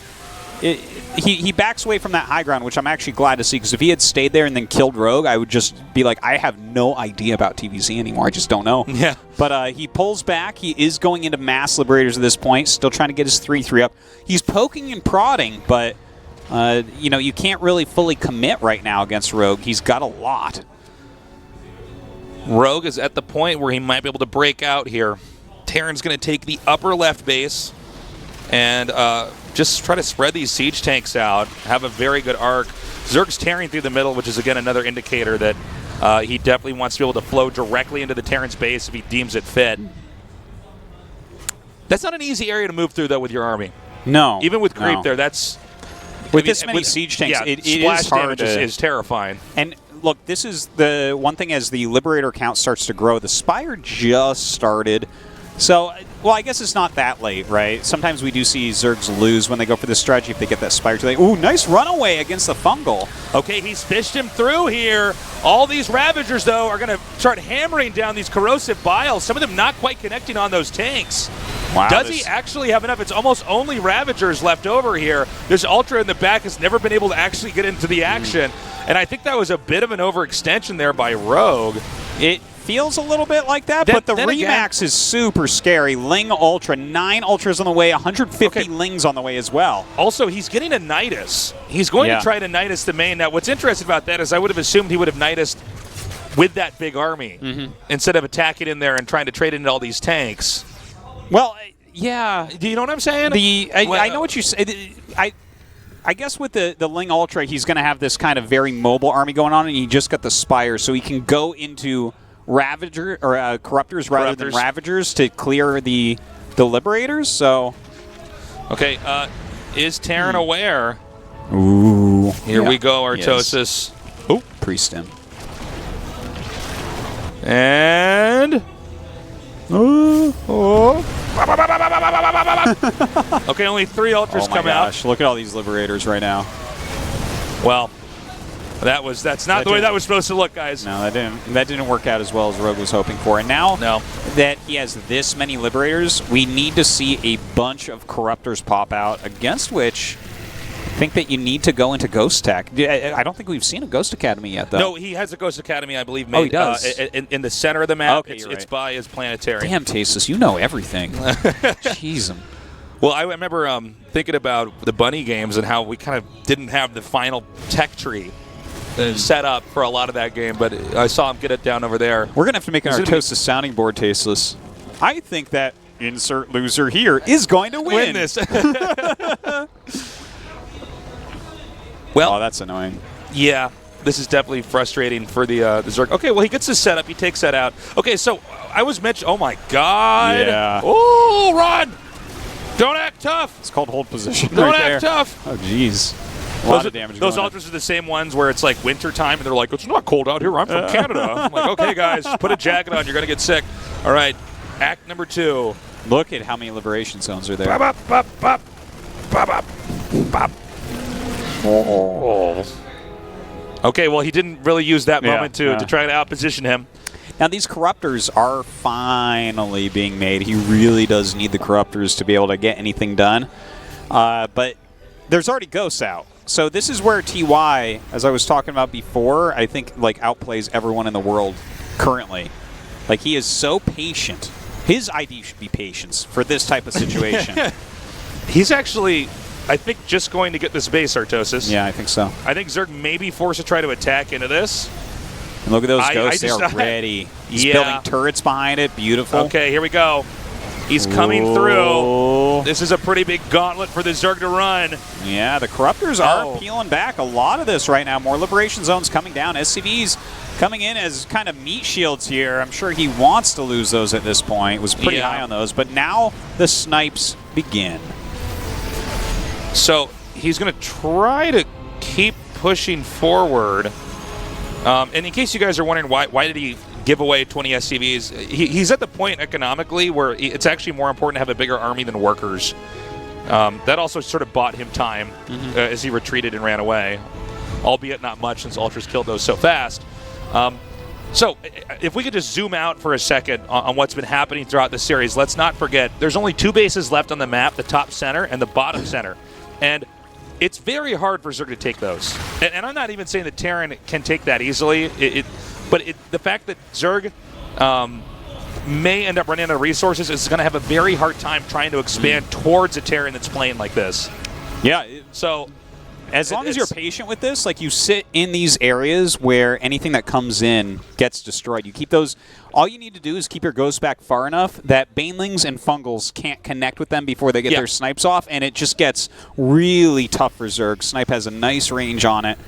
Speaker 2: he backs away from that high ground, which I'm actually glad to see, because if he had stayed there and then killed Rogue, I would just be like, I have no idea about TVZ anymore. I just don't know.
Speaker 3: Yeah.
Speaker 2: But he pulls back. He is going into Mass Liberators at this point, still trying to get his 3-3 up. He's poking and prodding, but you can't really fully commit right now against Rogue. He's got a lot.
Speaker 3: Rogue is at the point where he might be able to break out here. Terran's going to take the upper left base and just try to spread these siege tanks out, have a very good arc. Zerg's tearing through the middle, which is, again, another indicator that he definitely wants to be able to flow directly into the Terran's base if he deems it fit. That's not an easy area to move through, though, with your army.
Speaker 2: No.
Speaker 3: Even with creep there, that's...
Speaker 2: With this many siege tanks, it is hard
Speaker 3: damage is terrifying.
Speaker 2: And look, this is the one thing as the Liberator count starts to grow. The Spire just started. So, well, I guess it's not that late, right? Sometimes we do see Zergs lose when they go for this strategy if they get that Spire too late. Ooh, nice runaway against the Fungal.
Speaker 3: Okay, he's fished him through here. All these Ravagers, though, are going to start hammering down these corrosive biles. Some of them not quite connecting on those tanks.
Speaker 2: Wow,
Speaker 3: Does he actually have enough? It's almost only Ravagers left over here. This Ultra in the back has never been able to actually get into the action. And I think that was a bit of an overextension there by Rogue.
Speaker 2: It feels a little bit like that, but the Remax is super scary. Ling Ultra, 9 Ultras on the way, 150 Lings on the way as well.
Speaker 3: Also, he's getting a Nidus. He's going to try to Nidus the main. Now, what's interesting about that is I would have assumed he would have Nidus with that big army instead of attacking in there and trying to trade into all these tanks.
Speaker 2: Well, yeah.
Speaker 3: Do you know what I'm saying?
Speaker 2: I know what you say. I guess with the Ling Ultra, he's going to have this kind of very mobile army going on, and he just got the Spire, so he can go into Ravager or Corruptors rather than Ravagers to clear the Liberators. So,
Speaker 3: okay, is Terran aware?
Speaker 2: Ooh,
Speaker 3: here we go, Artosis.
Speaker 2: Oh, Priest him.
Speaker 3: And okay, only 3 Ultras come out.
Speaker 2: Look at all these Liberators right now.
Speaker 3: Well, that's not the way that was supposed to look, guys.
Speaker 2: No, that didn't work out as well as Rogue was hoping for. And now that he has this many Liberators, we need to see a bunch of Corruptors pop out, against which I think that you need to go into Ghost Tech. I don't think we've seen a Ghost Academy yet, though.
Speaker 3: No, he has a Ghost Academy, I believe, made
Speaker 2: he does.
Speaker 3: in the center of the map.
Speaker 2: Okay,
Speaker 3: it's by his planetary.
Speaker 2: Damn, Tasteless, you know everything. Jeez.
Speaker 3: Well, I remember thinking about the Bunny games and how we kind of didn't have the final tech tree set up for a lot of that game, but I saw him get it down over there.
Speaker 2: We're going to have to make an Artosis sounding board, Tasteless. I think that insert loser here is going to win
Speaker 3: this.
Speaker 2: Well, that's annoying.
Speaker 3: Yeah, this is definitely frustrating for the Zerg. Okay, well, he gets his setup. He takes that out. Okay, so I was mentioning, oh, my God.
Speaker 2: Yeah.
Speaker 3: Oh, run. Don't act tough.
Speaker 2: It's called hold position.
Speaker 3: Don't
Speaker 2: right
Speaker 3: act
Speaker 2: there.
Speaker 3: tough.
Speaker 2: Oh, jeez. A lot of damage.
Speaker 3: Those Ultras are the same ones where it's like winter time and they're like, it's not cold out here. I'm from Canada. I'm like, okay, guys, put a jacket on. You're going to get sick. All right, act number 2.
Speaker 2: Look at how many liberation zones are there.
Speaker 3: Bop, bop, bop, bop, bop, bop. Oh. Okay, well, he didn't really use that moment to try to outposition him.
Speaker 2: Now, these Corruptors are finally being made. He really does need the Corruptors to be able to get anything done. But there's already Ghosts out. So this is where TY, as I was talking about before, I think like outplays everyone in the world currently. Like, he is so patient. His ID should be patience for this type of situation.
Speaker 3: He's actually, I think, just going to get this base, Artosis.
Speaker 2: Yeah, I think so.
Speaker 3: I think Zerg may be forced to try to attack into this.
Speaker 2: And look at those Ghosts. They are ready. He's building turrets behind it. Beautiful.
Speaker 3: Okay, here we go. He's coming through. This is a pretty big gauntlet for the Zerg to run.
Speaker 2: Yeah, the Corruptors are peeling back a lot of this right now. More Liberation Zones coming down. SCVs coming in as kind of meat shields here. I'm sure he wants to lose those at this point. Was pretty high on those. But now the snipes begin.
Speaker 3: So he's going to try to keep pushing forward. And in case you guys are wondering why did he give away 20 SCVs, he's at the point economically where it's actually more important to have a bigger army than workers. That also sort of bought him time as he retreated and ran away, albeit not much since Ultras killed those so fast. So if we could just zoom out for a second on what's been happening throughout the series, let's not forget there's only 2 bases left on the map, the top center and the bottom center. And it's very hard for Zerg to take those. And I'm not even saying that Terran can take that easily, but the fact that Zerg may end up running out of resources is going to have a very hard time trying to expand towards a Terran that's playing like this.
Speaker 2: Yeah.
Speaker 3: So
Speaker 2: as long as you're patient with this, like you sit in these areas where anything that comes in gets destroyed. You keep those. All you need to do is keep your ghosts back far enough that banelings and fungals can't connect with them before they get their snipes off, and it just gets really tough for Zerg. Snipe has a nice range on it.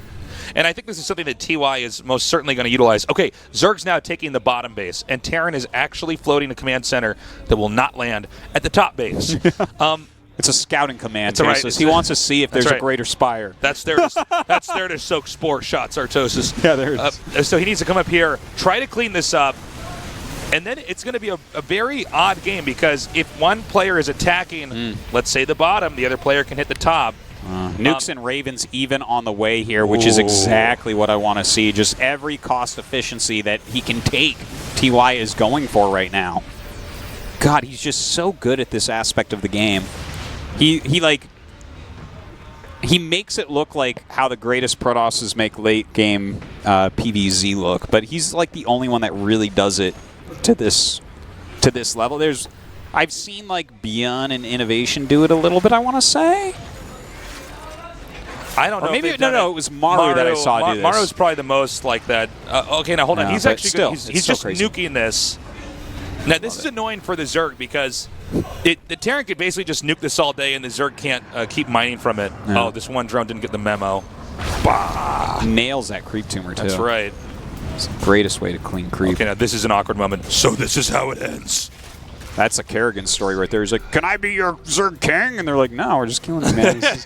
Speaker 3: And I think this is something that TY is most certainly going to utilize. Okay, Zerg's now taking the bottom base, and Terran is actually floating a command center that will not land at the top base.
Speaker 2: It's a scouting command,
Speaker 3: Artosis.
Speaker 2: He wants to see if there's a greater spire.
Speaker 3: That's there to soak spore shots, Artosis.
Speaker 2: Yeah, there it is.
Speaker 3: So he needs to come up here, try to clean this up, and then it's going to be a very odd game because if one player is attacking, let's say the bottom, the other player can hit the top.
Speaker 2: Nukes and Ravens even on the way here, which is exactly what I want to see. Just every cost efficiency that he can take, TY is going for right now. God, he's just so good at this aspect of the game. He makes it look like how the greatest Protosses make late game PvZ look, but he's like the only one that really does it to this level. I've seen like Beyond and Innovation do it a little bit, I want to say.
Speaker 3: I don't know.
Speaker 2: Maybe it was Maru that I saw do this.
Speaker 3: Maru's probably the most like that. Okay, now hold on. He's actually
Speaker 2: still,
Speaker 3: he's just nuking this. Now this is annoying for the Zerg because the Terran could basically just nuke this all day and the Zerg can't keep mining from it.
Speaker 2: Yeah.
Speaker 3: Oh, this one drone didn't get the memo.
Speaker 2: Bah! Nails that creep tumor too.
Speaker 3: That's right.
Speaker 2: It's the greatest way to clean creep.
Speaker 3: Okay, now this is an awkward moment. So this is how it ends.
Speaker 2: That's a Kerrigan story right there. He's like, "Can I be your Zerg king?" And they're like, "No, we're just killing you, man. This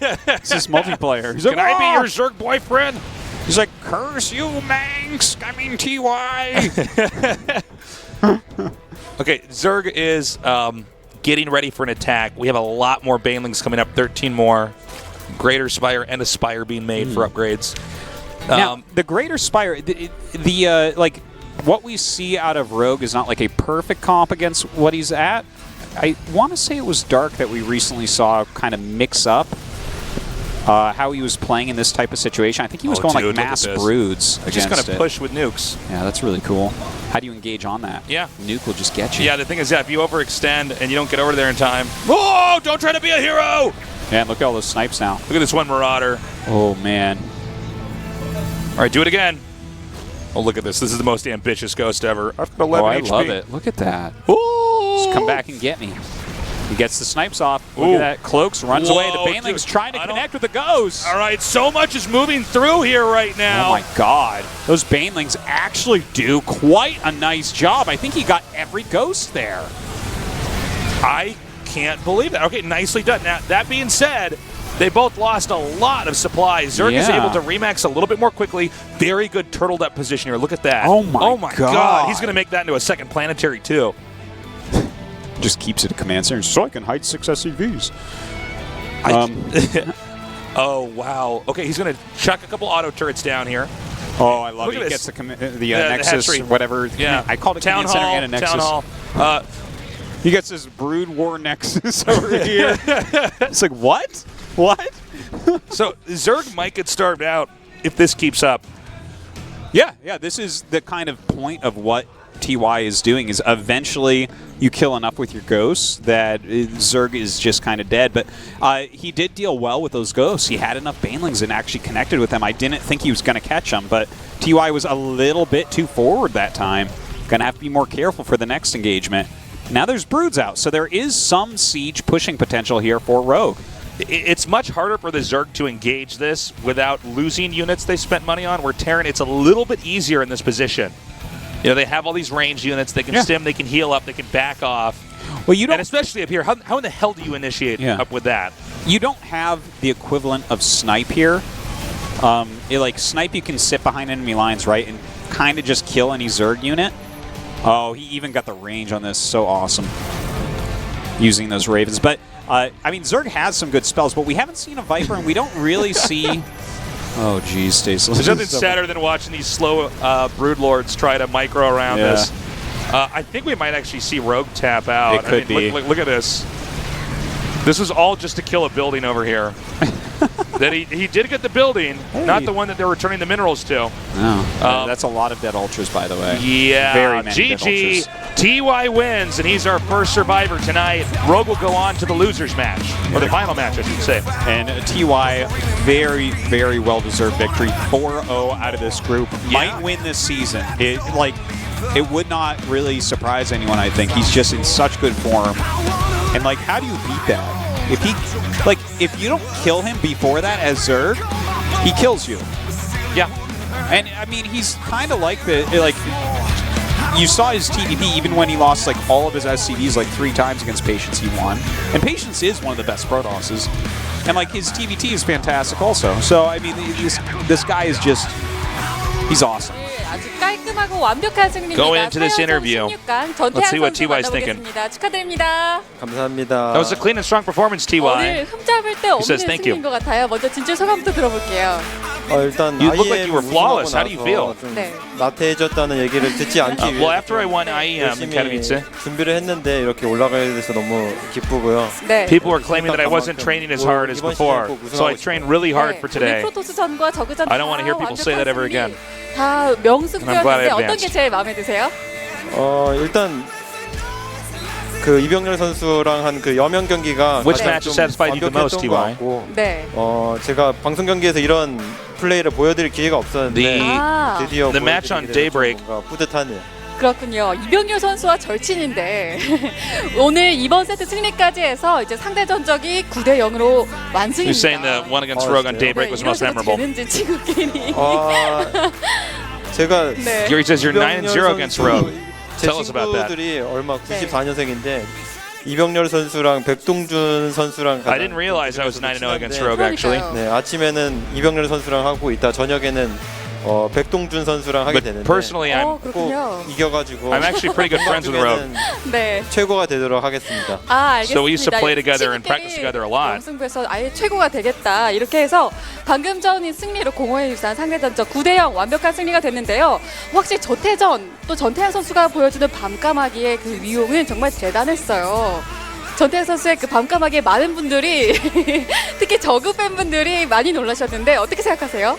Speaker 2: is multiplayer." He's like,
Speaker 3: "Can I be your Zerg boyfriend?"
Speaker 2: He's like, "Curse you, Manx! I mean, TY."
Speaker 3: Okay, Zerg is getting ready for an attack. We have a lot more banelings coming up. 13 more. Greater Spire and a Spire being made for upgrades.
Speaker 2: Now, the Greater Spire, like, what we see out of Rogue is not like a perfect comp against what he's at. I want to say it was Dark that we recently saw kind of mix up how he was playing in this type of situation. I think he was going like mass broods against
Speaker 3: just going to
Speaker 2: it.
Speaker 3: push with nukes.
Speaker 2: Yeah, that's really cool. How do you engage on that?
Speaker 3: Yeah.
Speaker 2: Nuke will just get you.
Speaker 3: Yeah, the thing is, if you overextend and you don't get over there in time, whoa, don't try to be a hero!
Speaker 2: Yeah, look at all those snipes now.
Speaker 3: Look at this one Marauder.
Speaker 2: Oh, man.
Speaker 3: All right, do it again. Oh, look at this. This is the most ambitious ghost ever. I've got 11 HP.
Speaker 2: I love it. Look at that.
Speaker 3: Ooh.
Speaker 2: Just come back and get me. He gets the snipes off. Look at that. Cloaks runs away. The Baneling's trying to connect with the ghosts.
Speaker 3: All right, so much is moving through here right now.
Speaker 2: Oh, my God. Those Banelings actually do quite a nice job. I think he got every ghost there.
Speaker 3: I can't believe that. Okay, nicely done. Now, that being said, they both lost a lot of supplies. Zerg is able to remax a little bit more quickly. Very good turtled up position here. Look at that.
Speaker 2: Oh, my God.
Speaker 3: He's going to make that into a second planetary, too.
Speaker 2: Just keeps it a command center so I can hide 6 SCVs.
Speaker 3: Oh, wow. Okay, he's going to chuck a couple auto turrets down here.
Speaker 2: Oh, I love
Speaker 3: Look
Speaker 2: it.
Speaker 3: at
Speaker 2: He
Speaker 3: this.
Speaker 2: gets the Nexus, whatever.
Speaker 3: Yeah.
Speaker 2: I called it
Speaker 3: Town
Speaker 2: command center
Speaker 3: Hall,
Speaker 2: and a Nexus.
Speaker 3: Town Hall.
Speaker 2: He gets this Brood War Nexus over here. It's like, what? What?
Speaker 3: So Zerg might get starved out if this keeps up.
Speaker 2: Yeah, this is the kind of point of what TY is doing, is eventually you kill enough with your ghosts that Zerg is just kind of dead. But he did deal well with those ghosts. He had enough Banelings and actually connected with them. I didn't think he was going to catch them, but TY was a little bit too forward that time. Going to have to be more careful for the next engagement. Now there's Broods out, so there is some siege pushing potential here for Rogue.
Speaker 3: It's much harder for the Zerg to engage this without losing units they spent money on, where Terran, it's a little bit easier in this position. You know, they have all these range units. They can stim, they can heal up, they can back off.
Speaker 2: Well, you don't,
Speaker 3: and especially up here, how in the hell do you initiate up with that?
Speaker 2: You don't have the equivalent of snipe here. Like snipe, you can sit behind enemy lines, right, and kind of just kill any Zerg unit. Oh, he even got the range on this. So awesome. Using those Ravens. But, I mean, Zerg has some good spells, but we haven't seen a Viper, and we don't really see... Oh, geez, Stacy.
Speaker 3: There's nothing sadder than watching these slow Broodlords try to micro around this. I think we might actually see Rogue tap out.
Speaker 2: It could be.
Speaker 3: Look at this. This was all just to kill a building over here. that he did get the building, not the one that they're returning the minerals to.
Speaker 2: No, that's a lot of dead ultras, by the way.
Speaker 3: Yeah,
Speaker 2: Very many dead
Speaker 3: GG.
Speaker 2: ultras.
Speaker 3: TY wins, and he's our first survivor tonight. Rogue will go on to the losers match, or the final match, I should say.
Speaker 2: And TY, very, very well-deserved victory. 4-0 out of this group. Might win this season. It would not really surprise anyone, I think. He's just in such good form. And, like, how do you beat that? If you don't kill him before that as Zerg, he kills you.
Speaker 3: Yeah.
Speaker 2: And, I mean, he's kind of like you saw his TDP even when he lost, like, all of his SCDs, like, 3 times against Patience, he won. And Patience is one of the best Protosses. And, like, his TVT is fantastic also. So, I mean, this guy is just, he's awesome.
Speaker 1: 아주 깔끔하고 완벽한 승리입니다.
Speaker 3: Go into this interview.
Speaker 1: 16강
Speaker 3: Let's see
Speaker 1: 전태양
Speaker 3: what
Speaker 1: 선수
Speaker 3: TY is thinking.
Speaker 1: 만나보겠습니다. 축하드립니다.
Speaker 5: 감사합니다.
Speaker 3: That was a clean and strong performance, TY.
Speaker 1: 오늘 흠잡을 데 없는
Speaker 3: says thank you.
Speaker 1: 승리인 것 같아요. 먼저 진출 소감부터 들어볼게요.
Speaker 5: 일단
Speaker 3: You look like you were flawless. How do you feel?
Speaker 5: 좀
Speaker 1: 네.
Speaker 5: 나태해졌다는 얘기를 듣지 않기 위해
Speaker 3: Well, after I won IEM in Katowice,
Speaker 5: 준비를 했는데 이렇게 올라가게 돼서 너무 기쁘고요.
Speaker 1: 네.
Speaker 3: people were claiming that I wasn't training as hard as before. So I trained really hard for
Speaker 1: 오늘
Speaker 3: today.
Speaker 1: 프로토스전과 저그전
Speaker 3: I don't want to hear people say that ever again.
Speaker 1: 다
Speaker 3: And I'm glad I
Speaker 1: 명승부였는데 어떤 게
Speaker 3: advanced.
Speaker 1: 제일 마음에 드세요?
Speaker 5: 일단 그 이병렬 선수랑 한 그 여명 경기가
Speaker 3: Which
Speaker 5: 가장
Speaker 3: match
Speaker 5: 좀
Speaker 3: satisfied you the most,
Speaker 5: 완벽했던 것
Speaker 3: TY?
Speaker 5: 같고,
Speaker 1: 네.
Speaker 5: 제가 방송 경기에서 이런 플레이를 보여드릴 기회가 없었는데
Speaker 1: 아.
Speaker 5: 드디어
Speaker 3: The match on
Speaker 5: 보여드리게 돼서
Speaker 3: Daybreak.
Speaker 5: 뭔가 뿌듯하네요.
Speaker 1: 그렇군요. 이병렬 선수와 절친인데 오늘 이번 세트 승리까지 해서 이제 상대 전적이 9대 0으로 완승입니다.
Speaker 3: You're saying the one against Rogue on Daybreak was most
Speaker 1: 이러셔도
Speaker 3: memorable.
Speaker 1: 되는지 친구끼리.
Speaker 5: 제가
Speaker 1: 네.
Speaker 3: Gary says you're 9-0 against Rogue.
Speaker 5: 제
Speaker 3: Tell us about that.
Speaker 5: 친구들이 얼마
Speaker 1: 네.
Speaker 5: 94년생인데 이병렬 선수랑 백동준 선수랑
Speaker 3: I didn't realize I was 9-0 against Rogue,
Speaker 1: 그러니까요.
Speaker 3: actually.
Speaker 5: 네, 아침에는 이병렬 선수랑 하고 있다 저녁에는 백동준 선수랑 하게
Speaker 3: But
Speaker 5: 되는데
Speaker 3: personally, I'm
Speaker 1: 그렇군요.
Speaker 5: 꼭 이겨가지고
Speaker 3: I'm actually pretty good friends with Rogue.
Speaker 5: 나중에는
Speaker 1: 네.
Speaker 5: 최고가 되도록 하겠습니다.
Speaker 1: 아, 알겠습니다.
Speaker 3: So we used to play together and
Speaker 1: 친구끼리
Speaker 3: practice together a lot.
Speaker 1: 명승부에서 아예 최고가 되겠다. 이렇게 해서 방금 전인 승리로 공허에 유사한 상대 전적 9대 0 완벽한 승리가 됐는데요. 확실히 저태전 또 전태양 선수가 보여주는 밤까마귀의 그 위용은 정말 대단했어요. 전태양 선수의 그 밤까마귀에 많은 분들이 특히 저그 팬분들이 많이 놀라셨는데 어떻게 생각하세요?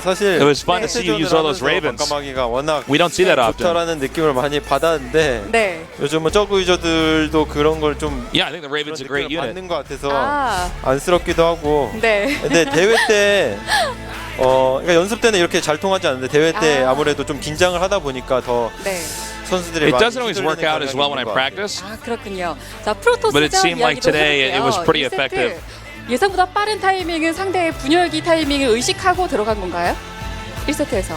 Speaker 5: 사실
Speaker 3: It was fun to see you use all those ravens.
Speaker 5: 밤까마귀가 워낙
Speaker 3: We don't see that often.
Speaker 5: 좋다라는 느낌을 많이 받았는데
Speaker 1: 네.
Speaker 5: 요즘은 저그 유저들도 그런 걸 좀
Speaker 3: Yeah, I think the Ravens a great unit.
Speaker 5: 받는 것 같아서
Speaker 1: 아,
Speaker 5: 안쓰럽기도 하고
Speaker 1: 네.
Speaker 5: 근데 대회 때 그러니까 연습 때는 이렇게 잘 통하지 않는데 대회 때
Speaker 1: 아.
Speaker 5: 아무래도 좀 긴장을 하다 보니까 더
Speaker 1: 네.
Speaker 5: 선수들이
Speaker 3: It
Speaker 5: 많이
Speaker 3: doesn't always work out as well when I practice.
Speaker 1: 아, 그렇군요. 자, 프로토스전
Speaker 3: But it seemed like
Speaker 1: 이야기도
Speaker 3: today it was
Speaker 1: 해볼게요.
Speaker 3: pretty
Speaker 1: 1세트
Speaker 3: effective.
Speaker 1: 예상보다 빠른 타이밍은 상대의 분열기 타이밍을 의식하고 들어간 건가요? 1세트에서.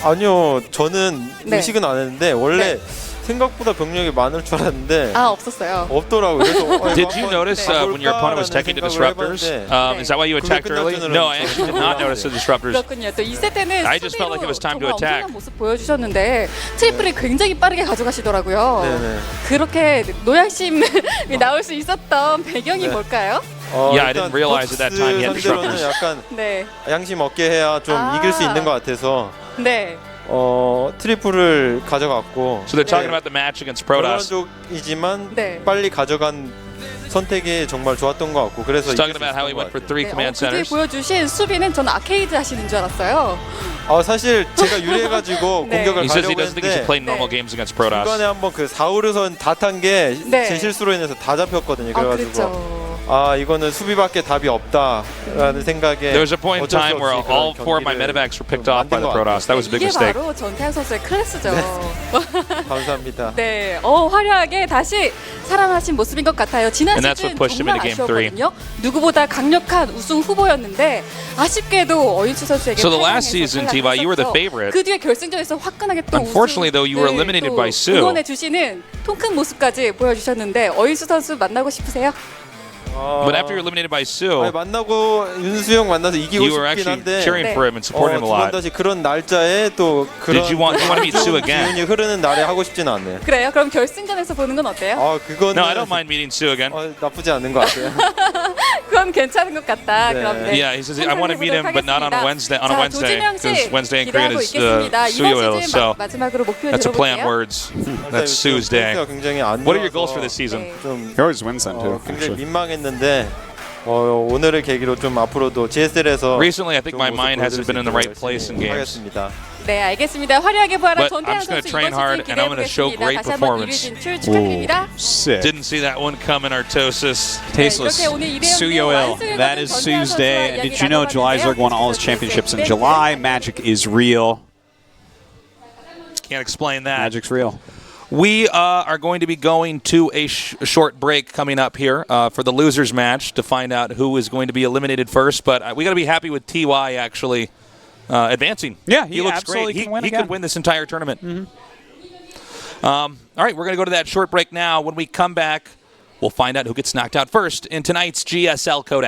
Speaker 5: 아니요 저는
Speaker 1: 네.
Speaker 5: 의식은 안 했는데 원래
Speaker 1: 네.
Speaker 5: 생각보다 병력이 많을 줄 알았는데
Speaker 1: 아, 없었어요.
Speaker 5: 없더라고요. 그래서
Speaker 3: Did you notice when your opponent was taking the disruptors? Is that why you attacked early? No, I actually did not notice the disruptors.
Speaker 1: 그렇군요. 또 2세트는
Speaker 3: I just felt like it was time to attack.
Speaker 1: 엄청난 모습 보여주셨는데 트리플을 굉장히 빠르게 가져가시더라고요.
Speaker 5: 네네.
Speaker 1: 그렇게 노양심이 나올 수 있었던 배경이
Speaker 5: 네.
Speaker 1: 뭘까요?
Speaker 3: Yeah, I didn't realize at that time he had
Speaker 5: 상대로는
Speaker 3: disruptors.
Speaker 5: 약간
Speaker 1: 네.
Speaker 5: 양심 없게 해야 좀
Speaker 1: 아.
Speaker 5: 이길 수 있는 것 같아서
Speaker 1: 네.
Speaker 5: 트리플을 가져갔고
Speaker 3: So they're talking about the match against Protoss.
Speaker 5: 쪽이지만
Speaker 1: 네.
Speaker 5: 빨리 가져간 선택이 정말 좋았던 것 같고 그래서
Speaker 3: He's talking
Speaker 5: 이길 수
Speaker 3: about how he
Speaker 5: 있었던
Speaker 3: went for
Speaker 5: 것
Speaker 3: 3 command
Speaker 1: 그 뒤에
Speaker 3: centers.
Speaker 1: 보여주신 수비는 저는 아케이드 하시는 줄 알았어요.
Speaker 5: 같아요. 사실 제가 유리해가지고
Speaker 1: 네.
Speaker 5: 공격을
Speaker 3: He says he
Speaker 5: 가려고
Speaker 3: doesn't think he should
Speaker 5: 했는데
Speaker 3: play normal
Speaker 1: 네.
Speaker 3: games against
Speaker 5: 중간에
Speaker 3: Protoss.
Speaker 5: 한번 그 4호르선 다 탄 게 제
Speaker 1: 네.
Speaker 5: 실수로 인해서 다 잡혔거든요.
Speaker 1: 아,
Speaker 5: 그래가지고
Speaker 1: 그렇죠.
Speaker 5: 이거는 수비밖에 답이 없다라는 생각에
Speaker 3: There was a point in
Speaker 5: 어쩔 수
Speaker 3: time where
Speaker 5: 없이
Speaker 3: all
Speaker 5: 그런
Speaker 3: 4 of my
Speaker 5: 경기를
Speaker 3: medevacs were picked
Speaker 5: 좀
Speaker 3: off by the
Speaker 5: 만든 것
Speaker 3: Protoss. That was a big
Speaker 1: 이게
Speaker 3: mistake.
Speaker 1: 바로 전태양 선수의 클래스죠.
Speaker 5: 감사합니다.
Speaker 1: 네, 화려하게 다시 살아나신 모습인 것 같아요. 지난
Speaker 3: And that's
Speaker 1: 시즌
Speaker 3: what pushed him
Speaker 1: 정말
Speaker 3: into Game
Speaker 1: 아쉬웠거든요. 누구보다 강력한 우승 후보였는데 아쉽게도 어윤수 선수에게
Speaker 3: So the last
Speaker 1: 패배하면서
Speaker 3: season, T.Y, you were the
Speaker 1: 탈락했었죠.
Speaker 3: favorite.
Speaker 1: 그 뒤에 결승전에서 화끈하게 또
Speaker 3: Unfortunately, though, you were eliminated by Sue.
Speaker 1: 응원해 주시는 통큰 모습까지 보여주셨는데 어윤수 선수 만나고 싶으세요?
Speaker 3: But after you're eliminated by Sue,
Speaker 5: 만나고 윤수영 만나서 이기고
Speaker 3: you were
Speaker 5: 싶긴
Speaker 3: actually
Speaker 5: 한데
Speaker 3: cheering
Speaker 1: 네.
Speaker 3: for him and supporting him a
Speaker 5: 두번
Speaker 3: lot.
Speaker 5: 다시 그런 날짜에 또 그런
Speaker 3: Did you want to meet Sue again?
Speaker 5: 기운이 흐르는 날에 하고 싶지는 않네요.
Speaker 1: 그래요? 그럼 결승전에서 보는 건 어때요?
Speaker 5: 그거는
Speaker 3: No, I don't mind meeting Sue again.
Speaker 5: 나쁘지 않은 것 같아요.
Speaker 1: 그건 괜찮은 것 같다.
Speaker 5: 네.
Speaker 1: 그럼 네.
Speaker 3: Yeah, he says I want to meet him, but not on a Wednesday. On a
Speaker 1: 자,
Speaker 3: Wednesday,
Speaker 1: 조진영 씨
Speaker 3: because Wednesday in Korean
Speaker 1: 기대하고
Speaker 3: is
Speaker 1: 있겠습니다. 이번
Speaker 3: Suyoil.
Speaker 1: 시즌
Speaker 3: So
Speaker 1: 마지막으로 목표
Speaker 3: that's a play on
Speaker 1: 들어볼게요.
Speaker 3: words. That's Sue's day.
Speaker 5: 굉장히 안
Speaker 3: What are your goals
Speaker 5: 좋아서
Speaker 3: for this season?
Speaker 1: 네.
Speaker 5: 좀
Speaker 2: He always wins then too.
Speaker 5: 굉장히
Speaker 2: Actually.
Speaker 5: 민망했는데 오늘을 계기로 좀 앞으로도 GSL에서
Speaker 3: Recently, I think my mind hasn't been in the right place in games.
Speaker 5: 하겠습니다.
Speaker 1: 네, 알겠습니다. 화려하게 부활한
Speaker 3: But I'm
Speaker 1: 전태양
Speaker 3: just gonna
Speaker 1: 선수
Speaker 3: train
Speaker 1: 이번
Speaker 3: hard
Speaker 1: 시즌
Speaker 3: and I'm gonna show
Speaker 1: 기대해보겠습니다.
Speaker 3: great
Speaker 1: 다시 한번 1위
Speaker 3: performance.
Speaker 1: 진출 축하드립니다.
Speaker 2: Sick.
Speaker 3: Didn't see that one coming, Artosis.
Speaker 2: Tasteless.
Speaker 1: 이렇게 오늘 이대영
Speaker 2: Suyoil.
Speaker 1: 완승을
Speaker 2: That
Speaker 1: 거둔
Speaker 2: is
Speaker 1: 전태양
Speaker 2: Sue's day.
Speaker 1: 선수와
Speaker 2: And did
Speaker 1: 이야기
Speaker 2: you know July
Speaker 1: 나눠봤는데요.
Speaker 2: Zerg won all his championships in July? Magic is real.
Speaker 3: Can't explain that.
Speaker 2: Magic's real.
Speaker 3: We are going to be going to a short break coming up here for the losers match to find out who is going to be eliminated first. But we got to be happy with TY actually advancing.
Speaker 2: Yeah, he
Speaker 3: looks
Speaker 2: absolutely
Speaker 3: great.
Speaker 2: can win
Speaker 3: He
Speaker 2: again.
Speaker 3: could win this entire tournament. All right, we're going to go to that short break now. When we come back, we'll find out who gets knocked out first in tonight's GSL Codex.